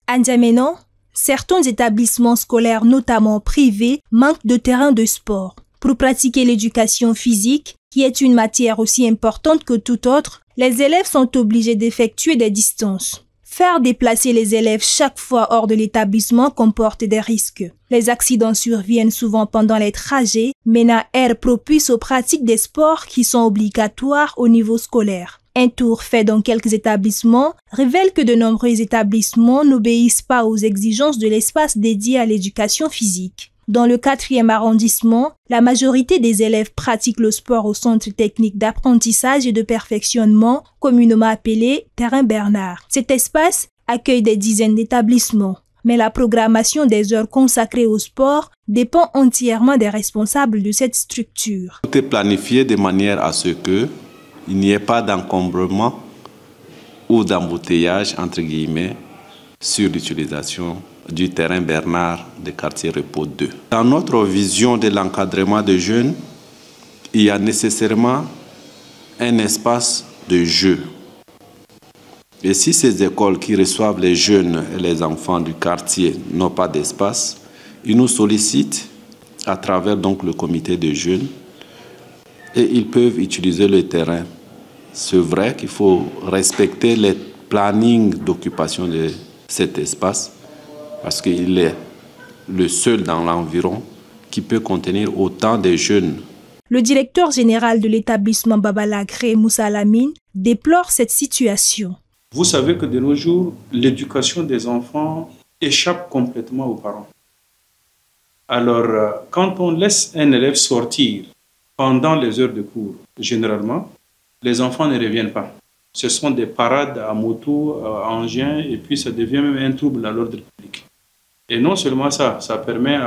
À N'Djamena, certains établissements scolaires, notamment privés, manquent de terrains de sport. Pour pratiquer l'éducation physique, qui est une matière aussi importante que toute autre, les élèves sont obligés d'effectuer des distances. Faire déplacer les élèves chaque fois hors de l'établissement comporte des risques. Les accidents surviennent souvent pendant les trajets, MENA est propice aux pratiques des sports qui sont obligatoires au niveau scolaire. Un tour fait dans quelques établissements révèle que de nombreux établissements n'obéissent pas aux exigences de l'espace dédié à l'éducation physique. Dans le 4e arrondissement, la majorité des élèves pratiquent le sport au centre technique d'apprentissage et de perfectionnement, communément appelé Terrain Bernard. Cet espace accueille des dizaines d'établissements, mais la programmation des heures consacrées au sport dépend entièrement des responsables de cette structure. Tout est planifié de manière à ce que il n'y ait pas d'encombrement ou d'embouteillage, entre guillemets, sur l'utilisation du terrain Bernard de quartier Repos 2. Dans notre vision de l'encadrement des jeunes, il y a nécessairement un espace de jeu. Et si ces écoles qui reçoivent les jeunes et les enfants du quartier n'ont pas d'espace, ils nous sollicitent à travers donc le comité de jeunes et ils peuvent utiliser le terrain. C'est vrai qu'il faut respecter les plannings d'occupation de cet espace parce qu'il est le seul dans l'environ qui peut contenir autant de jeunes. Le directeur général de l'établissement Babalagré, Moussa Lamine, déplore cette situation. Vous savez que de nos jours, l'éducation des enfants échappe complètement aux parents. Alors, quand on laisse un élève sortir pendant les heures de cours, généralement, les enfants ne reviennent pas. Ce sont des parades à moto, à engins, et puis ça devient même un trouble à l'ordre public. Et non seulement ça, ça permet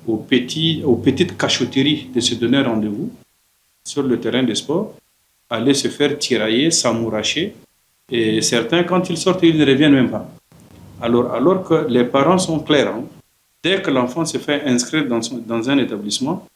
aux petites cachotteries de se donner rendez-vous sur le terrain de sport, aller se faire tirailler, s'amouracher, et certains, quand ils sortent, ils ne reviennent même pas. Alors que les parents sont clairs, hein. Dès que l'enfant se fait inscrire dans un établissement,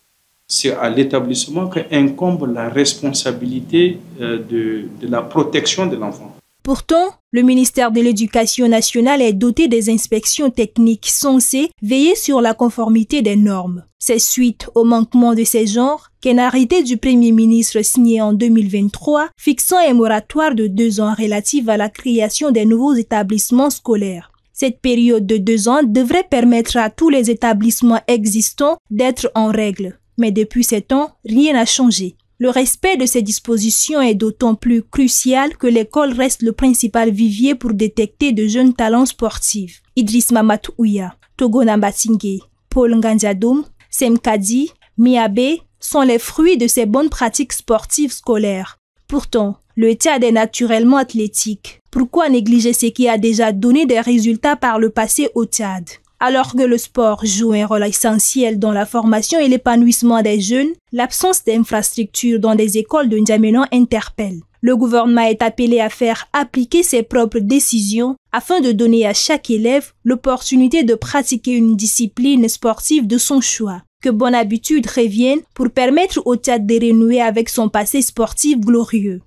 c'est à l'établissement qu'incombe la responsabilité de la protection de l'enfant. Pourtant, le ministère de l'Éducation nationale est doté des inspections techniques censées veiller sur la conformité des normes. C'est suite au manquement de ces genres qu'un arrêté du Premier ministre signé en 2023 fixant un moratoire de 2 ans relatif à la création des nouveaux établissements scolaires. Cette période de 2 ans devrait permettre à tous les établissements existants d'être en règle. Mais depuis ces temps, rien n'a changé. Le respect de ces dispositions est d'autant plus crucial que l'école reste le principal vivier pour détecter de jeunes talents sportifs. Idriss Mamadou Ouya, Togona Mbatingé, Paul Ngandiadoum, Semkadi, Miabe sont les fruits de ces bonnes pratiques sportives scolaires. Pourtant, le Tchad est naturellement athlétique. Pourquoi négliger ce qui a déjà donné des résultats par le passé au Tchad? Alors que le sport joue un rôle essentiel dans la formation et l'épanouissement des jeunes, l'absence d'infrastructures dans des écoles de N'Djamena interpelle. Le gouvernement est appelé à faire appliquer ses propres décisions afin de donner à chaque élève l'opportunité de pratiquer une discipline sportive de son choix. Que bonne habitude revienne pour permettre au Tchad de renouer avec son passé sportif glorieux.